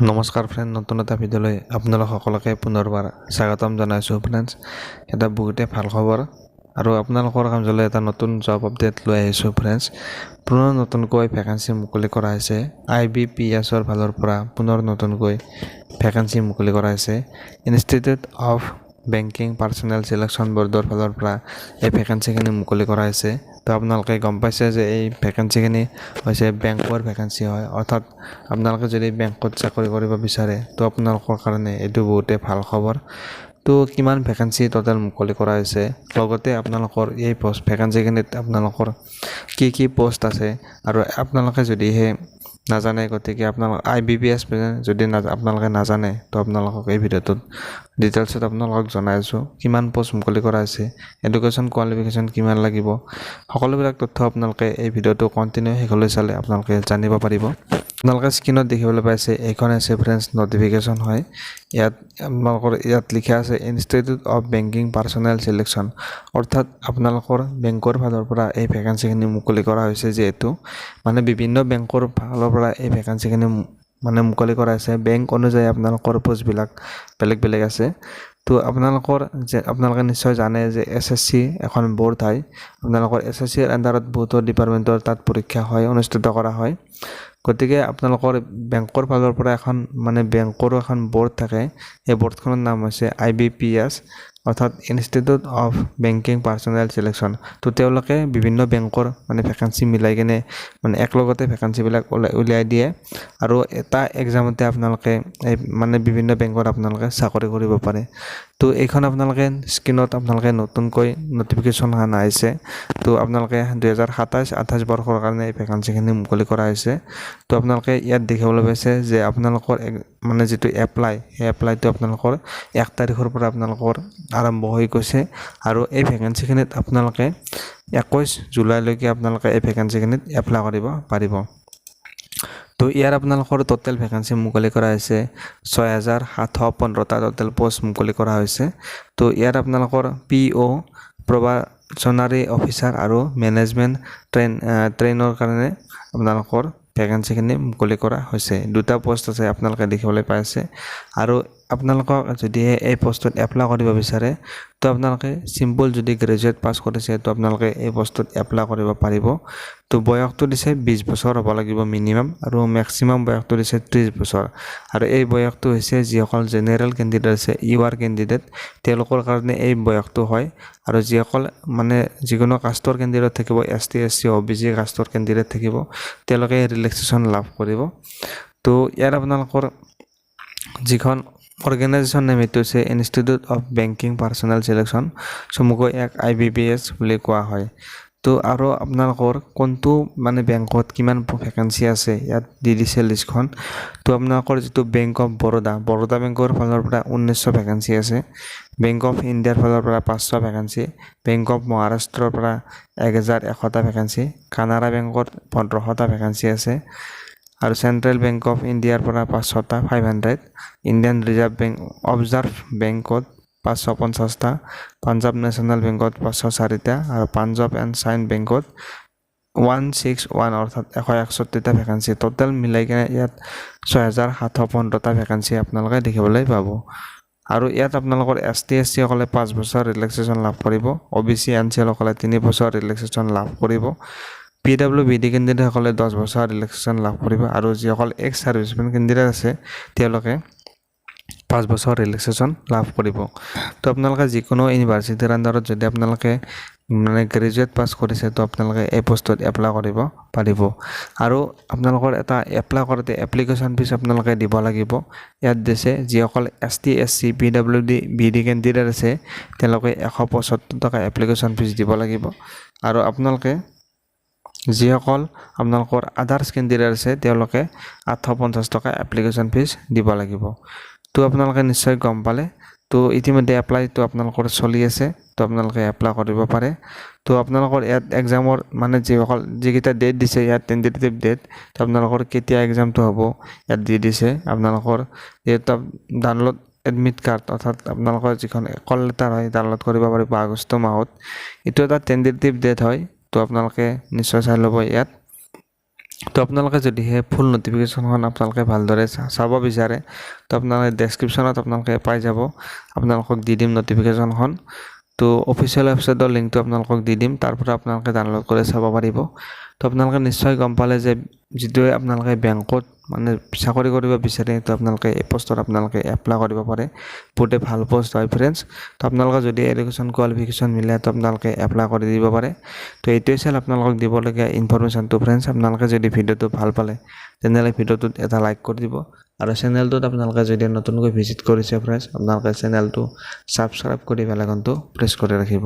নমস্কাৰ ফ্ৰেণ্ড, নতুন এটা ভিডিঅ'লৈ আপোনালোক সকলোকে পুনৰবাৰ স্বাগতম জনাইছোঁ ফ্ৰেণ্ডছ। এটা বহুতে ভাল খবৰ আৰু আপোনালোকৰ কামলৈ এটা নতুন জব আপডেট লৈ আহিছোঁ ফ্ৰেণ্ডছ। পুনৰ নতুনকৈ ভেকেঞ্চি মুকলি কৰা হৈছে। IBPSৰ ফালৰ পৰা পুনৰ নতুনকৈ ভেকেঞ্চি মুকলি কৰা হৈছে। Institute of banking personal selection বৰ্ডৰ ফালৰ পৰা এই ভেকেঞ্চিখিনি মুকলি কৰা হৈছে। তো আপোনালোকে গম পাইছে যে এই ভেকেঞ্চিখিনি হৈছে বেংকৰ ভেকেঞ্চি হয়, অৰ্থাৎ আপোনালোকে যদি বেংকত চাকৰি কৰিব বিচাৰে তো আপোনালোকৰ কাৰণে এইটো বহুতে ভাল খবৰ। তো কিমান ভেকেঞ্চি টোটেল মুকলি কৰা হৈছে, লগতে আপোনালোকৰ এই ভেকেঞ্চিখিনিত আপোনালোকৰ কি পোষ্ট আছে আৰু আপোনালোকে যদিহে নাজানে, গতিকে আপোনালোক IBPS যদি আপোনালোকে নাজানে তো আপোনালোকক এই ভিডিঅ'টোত ডিটেইলছত আপোনালোকক জনাই আছোঁ কিমান পোষ্ট মুকলি কৰা হৈছে, এডুকেশ্যন কোৱালিফিকেশ্যন কিমান লাগিব, সকলোবিলাক তথ্য আপোনালোকে এই ভিডিঅ'টো কণ্টিনিউ শেষলৈ চালে আপোনালোকে জানিব পাৰিব। আপোনালোকে স্ক্ৰীনত দেখিবলৈ পাইছে এইখন আছে ফ্ৰেণ্ডছ নটিফিকেশ্যন হয়। ইয়াত লিখা আছে institute of banking personal selection, অৰ্থাৎ আপোনালোকৰ বেংকৰ ফালৰ পৰা এই ভেকেঞ্চিখিনি মুকলি কৰা হৈছে। যিহেতু মানে বিভিন্ন বেংকৰ ফালৰ পৰা এই ভেকেঞ্চিখিনি মানে মুকলি কৰা হৈছে। বেংক অনুযায়ী আপোনালোকৰ পোষ্টবিলাক বেলেগ বেলেগ আছে। তো আপোনালোকে নিশ্চয় জানে যে SSC এখন বৰ্ড হয়। আপোনালোকৰ SSCৰ আণ্ডাৰত বহুতো ডিপাৰ্টমেণ্টৰ তাত পৰীক্ষা হয়, অনুষ্ঠিত কৰা হয়। গতিকে আপোনালোকৰ বেংকৰ ফালৰ পৰা বেংকৰো এখন বৰ্ড থাকে। এই বৰ্ডখনৰ নাম হৈছে IBPS, অৰ্থাৎ institute of banking personal selection. তো তেওঁলোকে বিভিন্ন বেংকৰ ভেকেঞ্চি মিলাই কিনে একলগতে ভেকেঞ্চিবিলাক উলিয়াই দিয়ে আৰু এটা এক্সামতে আপোনালোকে বিভিন্ন বেংকত আপোনালোকে চাকৰি কৰিব পাৰে। তো এইখন আপোনালোকে স্ক্ৰীনত নতুনকৈ নটিফিকেশ্যনখন আহিছে। তো আপোনালোকে 2027-28 বৰ্ষৰ কাৰণে এই ভেকেঞ্চিখিনি মুকলি কৰা হৈছে। তো আপোনালোকে ইয়াত দেখিবলৈ পাইছে যে আপোনালোকৰ যিটো এপ্লাই, সেই এপ্লাইটো আপোনালোকৰ 1 তাৰিখৰ পৰা আপোনালোকৰ আৰম্ভ হৈ গৈছে আৰু এই ভেকেঞ্চিখিনিত আপোনালোকে 21 জুলাইলৈকে আপোনালোকে এই ভেকেঞ্চিখিনিত এপ্লাই কৰিব পাৰিব। তো ইয়াৰ আপোনালোকৰ টোটেল ভেকেঞ্চি মুকলি কৰা হৈছে 6715টা টোটেল পোষ্ট মুকলি কৰা হৈছে। তো ইয়াত আপোনালোকৰ PO প্ৰবাচনাৰী অফিচাৰ আৰু মেনেজমেণ্ট ট্ৰেইনৰ কাৰণে আপোনালোকৰ ভেকেঞ্চিখিনি মুকলি কৰা হৈছে। 2টা পোষ্ট আছে আপোনালোকে দেখিবলৈ পাই আছে। আৰু আপোনালোকক যদিহে এই পোষ্টত এপ্লাই কৰিব বিচাৰে তো আপোনালোকে চিম্পল যদি গ্ৰেজুৱেট পাছ কৰিছে তো আপোনালোকে এই পোষ্টত এপ্লাই কৰিব পাৰিব। তো বয়সটো দিছে 20 বছৰ হ'ব লাগিব মিনিমাম, আৰু মেক্সিমাম বয়সটো দিছে 30 বছৰ। আৰু এই বয়সটো হৈছে যিসকল জেনেৰেল কেণ্ডিডেট আছে, UR কেণ্ডিডেট, তেওঁলোকৰ কাৰণে এই বয়সটো হয়। আৰু যিসকল যিকোনো কাষ্টৰ কেণ্ডিডেট থাকিব, ST SC OBC কাষ্টৰ কেণ্ডিডেট থাকিব, তেওঁলোকে ৰিলেক্সেশ্যন লাভ কৰিব। তো ইয়াত আপোনালোকৰ যিখন অৰ্গেনাইজেশ্যন নেম এইটো হৈছে institute of banking personal selection, চমুকৈ IBPS বুলি কোৱা হয়। তো আৰু আপোনালোকৰ কোনটো বেংকত কিমান ভেকেঞ্চি আছে ইয়াত দি দিছে লিষ্টখন। তো আপোনালোকৰ যিটো বেংক অফ বৰোদা বেংকৰ ফালৰ পৰা 1900 ভেকেঞ্চি আছে, বেংক অফ ইণ্ডিয়াৰ ফালৰ পৰা 500 ভেকেঞ্চি, বেংক অফ মহাৰাষ্ট্ৰৰ পৰা 1100টা ভেকেঞ্চি, কানাড়া বেংকত 1500টা ভেকেঞ্চি আছে, আৰু চেণ্ট্ৰেল বেংক অফ ইণ্ডিয়াৰ পৰা 500টা 500, ইণ্ডিয়ান ৰিজাৰ্ভ বেংকত 550টা, পাঞ্জাৱ নেশ্যনেল বেংকত 504টা, আৰু পাঞ্জাৱ এণ্ড চাইন বেংকত 161 অৰ্থাৎ 161টা ভেকেঞ্চি। টোটেল মিলাই কিনে ইয়াত 6715টা ভেকেঞ্চি আপোনালোকে দেখিবলৈ পাব। আৰু ইয়াত আপোনালোকৰ ST SC সকলে 5 বছৰ ৰিলেক্সেশ্যন লাভ কৰিব, OBC NCL সকলে 3 বছৰ ৰিলেক্সেশ্যন লাভ কৰিব, PWBD কেণ্ডিডেটসকলে 10 বছৰ ৰিলেক্সেশ্যন লাভ কৰিব, আৰু যিসকল এক্স ছাৰ্ভিচমেন কেণ্ডিডেট আছে তেওঁলোকে 5 বছৰ ৰিলেক্সেশ্যন লাভ কৰিব। তো আপোনালোকে যিকোনো ইউনিভাৰ্চিটিৰ আণ্ডাৰত যদি আপোনালোকে গ্ৰেজুৱেট পাছ কৰিছে তো আপোনালোকে এই পোষ্টত এপ্লাই কৰিব পাৰিব। আৰু আপোনালোকৰ এটা এপ্লাই কৰোঁতে এপ্লিকেশ্যন ফিজ আপোনালোকে দিব লাগিব। ইয়াত দিছে যিসকল ST SC PWBD কেণ্ডিডেট আছে তেওঁলোকে 175 টকা এপ্লিকেশ্যন ফিজ দিব লাগিব। আৰু আপোনালোকে যিসকল আপোনালোকৰ আদাৰ্ছ কেণ্ডিডেট আছে তেওঁলোকে 850 টকা এপ্লিকেশ্যন ফিজ দিব লাগিব। তো আপোনালোকে নিশ্চয় গম পালে। তো ইতিমধ্যে এপ্লাইটো আপোনালোকৰ চলি আছে, তো আপোনালোকে এপ্লাই কৰিব পাৰে। তো আপোনালোকৰ ইয়াত এক্সামৰ যিকেইটা ডেট দিছে ইয়াত টেণ্টেটিভ ডেট, তো আপোনালোকৰ কেতিয়া এক্সামটো হ'ব ইয়াত দি দিছে। আপোনালোকৰ যিহেতু ডাউনলোড এডমিট কাৰ্ড, অৰ্থাৎ আপোনালোকৰ যিখন কল লেটাৰ হয় ডাউনলোড কৰিব পাৰিব আগষ্ট মাহত। এইটো এটা টেণ্টেটিভ ডেট হয়, তো আপোনালোকে নিশ্চয় চাই ল'ব ইয়াত। তো আপোনালোকে যদিহে ফুল নটিফিকেশ্যনখন আপোনালোকে ভালদৰে চাব বিচাৰে তো আপোনালোকে ডেছক্ৰিপশ্যনত আপোনালোকে পাই যাব, আপোনালোকক দি দিম নটিফিকেশ্যনখন। তো অফিচিয়েল ৱেবছাইটৰ লিংকটো আপোনালোকক দি দিম, তাৰ পৰা আপোনালোকে ডাউনলোড কৰি চাব পাৰিব। তো আপোনালোকে নিশ্চয় গম পালে যে যিটোৱে আপোনালোকে বেংকত মানে চাকৰি কৰিব বিচাৰে তো আপোনালোকে এই পষ্টত আপোনালোকে এপ্লাই কৰিব পাৰে। বহুতে ভাল পষ্ট হয় ফ্ৰেণ্ডছ। তো আপোনালোকে যদি এডুকেশ্যন কোৱালিফিকেশ্যন মিলে তো আপোনালোকে এপ্লাই কৰি দিব পাৰে। তো এইটোৱে আছিল আপোনালোকক দিবলগীয়া ইনফৰমেশ্যনটো ফ্ৰেণ্ডছ। আপোনালোকে যদি ভিডিঅ'টো ভাল পালে তেনেহ'লে ভিডিঅ'টোত এটা লাইক কৰি দিব, আৰু চেনেলটোত আপোনালোকে যদি নতুনকৈ ভিজিট কৰিছে ফ্ৰেণ্ডছ আপোনালোকে চেনেলটো ছাবস্ক্ৰাইব কৰি বেল আইকনটো প্ৰেছ কৰি ৰাখিব।